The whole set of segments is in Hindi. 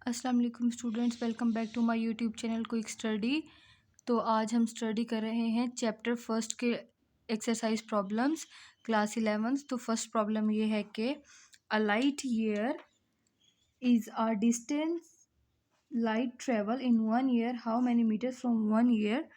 अस्सलाम वालेकुम students, welcome back to my YouTube channel Quick Study. तो आज हम स्टडी कर रहे हैं चैप्टर फर्स्ट के एक्सरसाइज प्रॉब्लम्स क्लास 11। तो फर्स्ट प्रॉब्लम ये है कि a light year is a distance light travel in 1 year, how many metre from 1 year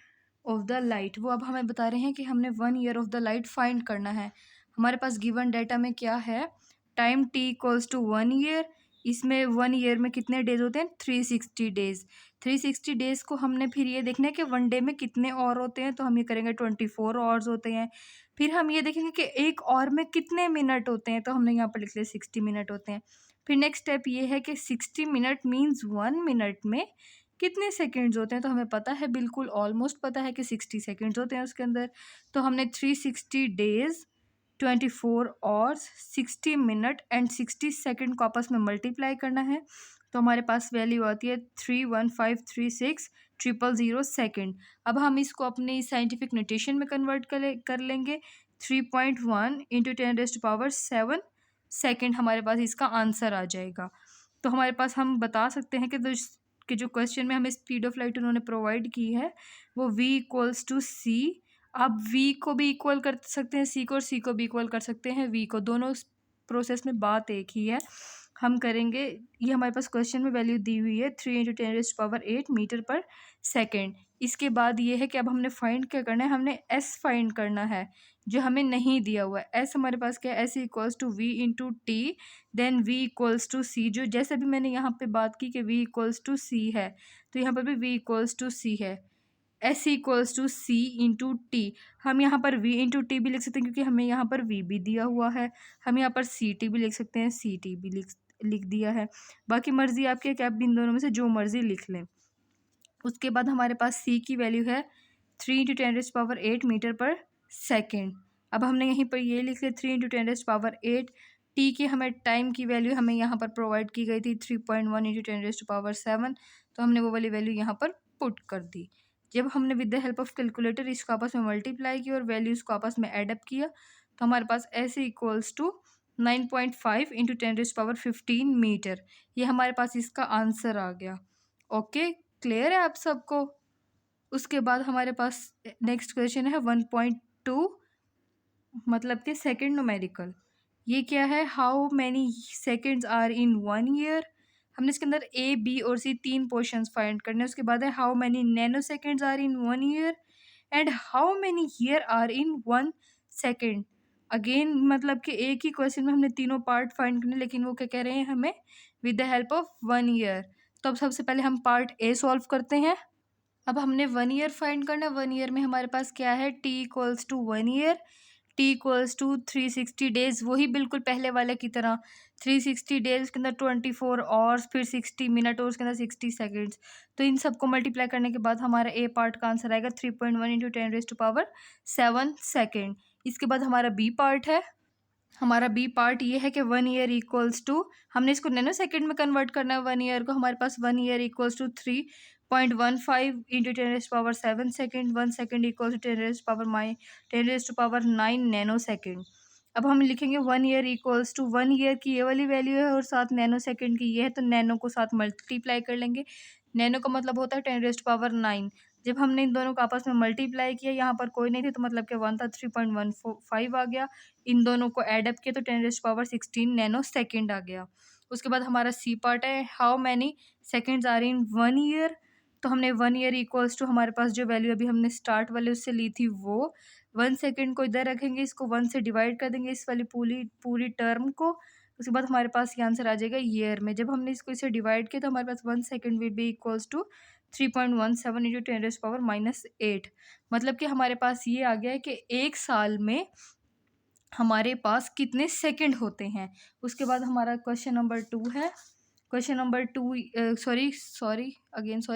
of the light. वो अब हमें बता रहे हैं कि हमने 1 year of the light find करना है। हमारे पास गिवन डाटा में क्या है, time t equals to 1 year. इसमें 1 ईयर में कितने डेज होते हैं, 360 डेज। 360 डेज को हमने फिर ये देखना है कि 1 डे में कितने और होते हैं, तो हम ये करेंगे 24 आवर्स होते हैं। फिर हम ये देखेंगे कि एक और में कितने मिनट होते हैं, तो हमने यहाँ पर लिख लिया 60 मिनट होते हैं। फिर नेक्स्ट स्टेप ये है कि 60 मिनट मीन्स 1 मिनट में कितने सेकेंड्स होते हैं, तो हमें पता है, बिल्कुल ऑलमोस्ट पता है कि 60 सेकेंड्स होते हैं उसके अंदर। तो हमने 360 days, 24 hours, 60 minute and 60 second को आपस में मल्टीप्लाई करना है। तो हमारे पास वैल्यू आती है 31536,000 सेकेंड। अब हम इसको अपनी साइंटिफिक नोटेशन में कन्वर्ट कर लेंगे। 3.1 इंटू 10⁻⁷ सेकेंड हमारे पास इसका आंसर आ जाएगा। तो हमारे पास हम बता सकते हैं कि जो क्वेश्चन में हमें स्पीड ऑफ लाइट उन्होंने प्रोवाइड की है वो v इक्वल्स टू c। आप v को भी इक्वल कर सकते हैं c को, और c को भी इक्वल कर सकते हैं v को। दोनों प्रोसेस में बात एक ही है। हम करेंगे, ये हमारे पास क्वेश्चन में वैल्यू दी हुई है 3 इंटू 10⁸ मीटर पर सेकेंड। इसके बाद ये है कि अब हमने फाइंड क्या करना है, हमने s फाइंड करना है जो हमें नहीं दिया हुआ है। s हमारे पास क्या है, s equals to v into t, then v equals to c। जो जैसे भी मैंने यहाँ पे बात की कि v इक्वल्स टू c है, तो यहाँ पर भी v इक्वल्स टू c है। s equals to c into t, हम यहाँ पर v इंटू टी भी लिख सकते हैं क्योंकि हमें यहाँ पर v भी दिया हुआ है। हम यहाँ पर सी टी भी लिख सकते हैं, सी टी भी लिख दिया है। बाकी मर्जी आपकी है कि आप इन दोनों में से जो मर्जी लिख लें। उसके बाद हमारे पास c की वैल्यू है 3 इंटू 10⁸ मीटर पर सेकेंड। अब हमने यहीं पर ये लिख लिया 3 इंटू 10⁸। टी की हमें टाइम की वैल्यू हमें यहाँ पर प्रोवाइड की गई थी 3.1 इंटू 10⁻⁷, तो हमने वो वाली वैल्यू यहाँ पर पुट कर दी। जब हमने with the help of calculator इसको आपस में मल्टीप्लाई किया और वैल्यूज़ को आपस में एडअप किया, तो हमारे पास ऐसे इक्वल्स टू 9.5 इंटू 10⁻15 मीटर, ये हमारे पास इसका आंसर आ गया। ओके, क्लियर है आप सबको। उसके बाद हमारे पास नेक्स्ट क्वेश्चन है 1.2, मतलब कि सेकेंड न्यूमेरिकल। ये क्या है, how many seconds are in 1 year. हमने इसके अंदर ए बी और सी तीन पोर्शंस फाइंड करने हैं। उसके बाद है how many nanoseconds are in 1 year and how many year are in 1 second. Again मतलब कि एक ही क्वेश्चन में हमने तीनों पार्ट फाइंड करने, लेकिन वो क्या कह रहे हैं हमें with the help of 1 year. तो अब सबसे पहले हम पार्ट ए सॉल्व करते हैं। अब हमने 1 ईयर फाइंड करना है। 1 ईयर में हमारे पास क्या है, t equals to 1 year, t equals to 360 days, वही बिल्कुल पहले वाले की तरह। 360 डेज के अंदर 24 आवर्स, फिर 60 मिनट और उसके अंदर 60 सेकेंड्स। तो इन सबको मल्टीप्लाई करने के बाद हमारा ए पार्ट का आंसर आएगा 3.1 इंटू 10⁻⁷ सेकेंड। इसके बाद हमारा बी पार्ट है। हमारा बी पार्ट ये है कि 1 ईयर इक्वल्स टू, हमने इसको नैनो सेकेंड में कन्वर्ट करना है 1 ईयर को। हमारे पास 1 year equals to 3.15 into 10⁻⁷ second. 1 second equals to 10⁻9 nanosecond. अब हम लिखेंगे 1 ईयर इक्वल्स टू, 1 ईयर की ये वाली वैल्यू है और साथ नैनो सेकेंड की ये है, तो नैनो को साथ मल्टीप्लाई कर लेंगे। नैनो का मतलब होता है 10⁻9। जब हमने इन दोनों को आपस में मल्टीप्लाई किया, यहाँ पर कोई नहीं थे तो मतलब कि 1 था, 3.15 आ गया। इन दोनों को एडअप किया तो 10⁻16 नैनो सेकेंड आ गया। उसके बाद हमारा सी पार्ट है, how many seconds are in 1 year. तो हमने 1 ईयर इक्वल्स टू, हमारे पास जो वैल्यू अभी हमने स्टार्ट वाले उससे ली थी वो 1 सेकेंड को इधर रखेंगे, इसको 1 से डिवाइड कर देंगे इस वाली पूरी टर्म को। उसके बाद हमारे पास ये आंसर आ जाएगा ईयर में। जब हमने इसको इसे डिवाइड किया तो हमारे पास 1 second will be equals to 3.17 into 10⁻⁻8। मतलब कि हमारे पास ये आ गया है कि एक साल में हमारे पास कितने सेकंड होते हैं। उसके बाद हमारा क्वेश्चन नंबर 2 है। क्वेश्चन नंबर 2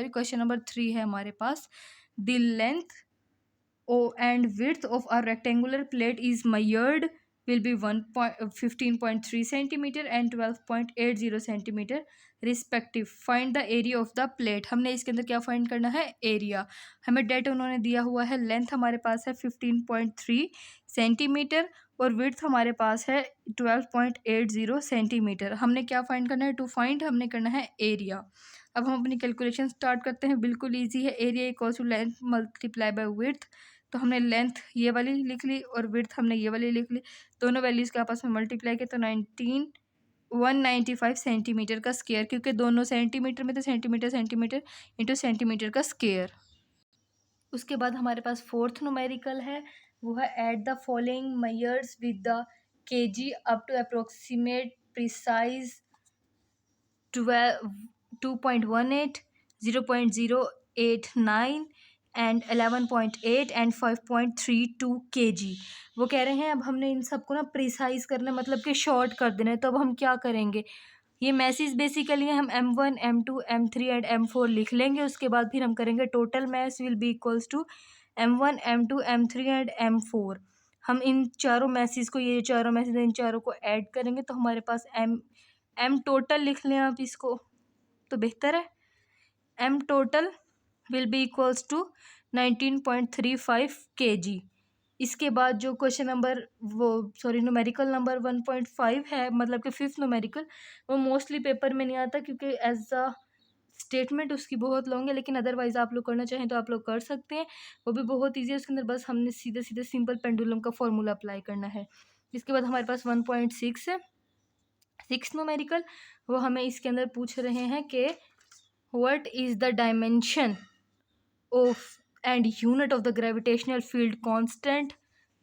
क्वेश्चन नंबर 3 है हमारे पास। The length and width of a rectangular plate is measured will be 15.3 centimeter and 12.80 centimeter respective. Find the area of the plate. हमने इसके अंदर क्या फाइंड करना है, एरिया। हमें डेटा उन्होंने दिया हुआ है, लेंथ हमारे पास है 15.3 सेंटीमीटर और विड्थ हमारे पास है 12.80 सेंटीमीटर। हमने क्या फाइंड करना है? टू फाइंड हमने करना है एरिया। अब हम अपनी कैलकुलेशन स्टार्ट करते हैं। बिल्कुल ईजी है। Area equals to length multiply by width. तो हमने लेंथ ये वाली लिख ली और विड्थ हमने ये वाली लिख ली। दोनों वैल्यूज़ के आपस में मल्टीप्लाई किया तो 195 सेंटीमीटर का स्क्वायर, क्योंकि दोनों सेंटीमीटर में तो सेंटीमीटर इंटू सेंटीमीटर का स्क्वायर। उसके बाद हमारे पास फोर्थ न्यूमेरिकल है, वो है at the following measures with the kg up to approximate precise 2.18, 0.089 and 11.8 and 5.32 kg। वो कह रहे हैं अब हमने इन सबको ना प्रिसाइज करना है, मतलब कि शॉर्ट कर देना है। तो अब हम क्या करेंगे? ये मैसेज बेसिकली हम M1 M2 M3 and M4 लिख लेंगे। उसके बाद फिर हम करेंगे total mass will be equals to M1 M2 M3 and M4। हम इन चारों मैसेज को, ये चारों मैसेज इन चारों को ऐड करेंगे तो हमारे पास M टोटल लिख लें आप इसको तो बेहतर है। M total will be equals to 19.35 kg। इसके बाद जो क्वेश्चन नंबर न्यूमेरिकल नंबर 1.5 है, मतलब कि फिफ्थ न्यूमेरिकल, वो मोस्टली पेपर में नहीं आता क्योंकि एज अ स्टेटमेंट उसकी बहुत लॉन्ग है, लेकिन अदरवाइज आप लोग करना चाहें तो आप लोग कर सकते हैं। वो भी बहुत ईजी है। उसके अंदर बस हमने सीधे सीधे सिंपल पेंडुलम का फॉर्मूला अप्लाई करना है। इसके बाद हमारे पास 1.6 है, सिक्स न्यूमेरिकल। वो हमें इसके अंदर पूछ रहे हैं कि what is the dimension of and unit of the gravitational field constant,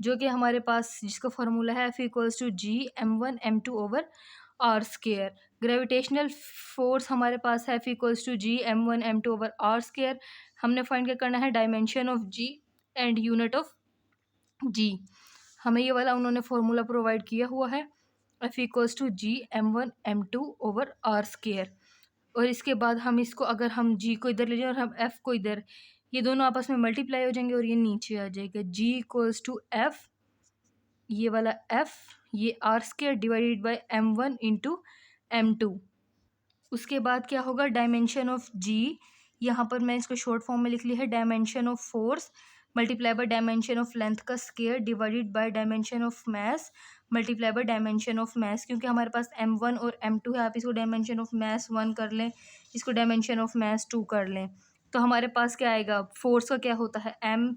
जो कि हमारे पास जिसका फार्मूला है F=G m1m2/r²। ग्रेविटेशनल फोर्स हमारे पास है F=G m1m2/r²। हमने फाइंड क्या करना है? Dimension of G and unit of G। हमें ये वाला उन्होंने फार्मूला प्रोवाइड किया हुआ है F=G m1m2/r²। और इसके बाद हम इसको, अगर हम G को इधर ले जाएं और हम F को इधर, ये दोनों आपस में मल्टीप्लाई हो जाएंगे और ये नीचे आ जाएगा। G=F, ये वाला F, ये r² divided by m1 into m2। उसके बाद क्या होगा? डायमेंशन ऑफ G, यहाँ पर मैं इसको शॉर्ट फॉर्म में लिख ली है, dimension of force multiply by dimension of length का square divided by dimension of mass multiply by dimension of mass. क्योंकि हमारे पास m1 और m2 है, आप इसको डायमेंशन ऑफ मास 1 कर लें, इसको डायमेंशन ऑफ मास 2 कर लें, तो हमारे पास क्या आएगा? फोर्स का क्या होता है? m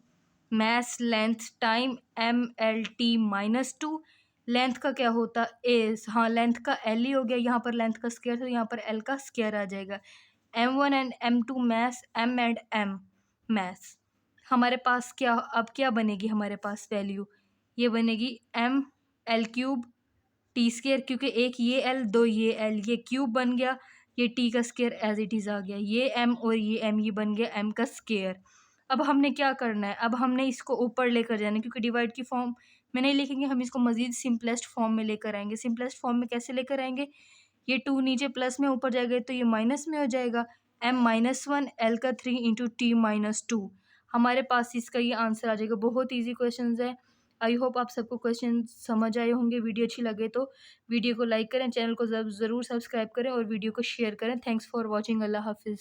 मास लेंथ टाइम mlt-2। लेंथ का क्या होता है? हाँ, लेंथ का l ही हो गया, यहाँ पर लेंथ का स्क्वायर, तो यहाँ पर l का स्क्वायर आ जाएगा। m1 and m2 mass, m and m मास। हमारे पास क्या, अब क्या बनेगी हमारे पास वैल्यू? ये बनेगी ml³ t², क्योंकि एक ये l, दो ये l, ये क्यूब बन गया, ये t का स्क्वायर एज इट इज़ आ गया, ये m और ये m, ये बन गया m का स्क्वायर। अब हमने क्या करना है? अब हमने इसको ऊपर लेकर जाना है, क्योंकि डिवाइड की फॉर्म में नहीं लिखेंगे, हम इसको मज़ीद सिंपलेस्ट फॉर्म में लेकर आएंगे। सिंपलेस्ट फॉर्म में कैसे लेकर आएंगे? ये 2 नीचे प्लस में ऊपर जाएगा तो ये माइनस में हो जाएगा। m-1 l का 3 इंटू t-2, हमारे पास इसका ये आंसर आ जाएगा। बहुत ईजी क्वेश्चन है। आई होप आप सबको क्वेश्चन समझ आए होंगे। वीडियो अच्छी लगे तो वीडियो को लाइक करें, चैनल को ज़रूर सब्सक्राइब करें और वीडियो को शेयर करें। Thanks for watching. अल्लाह हाफिज़।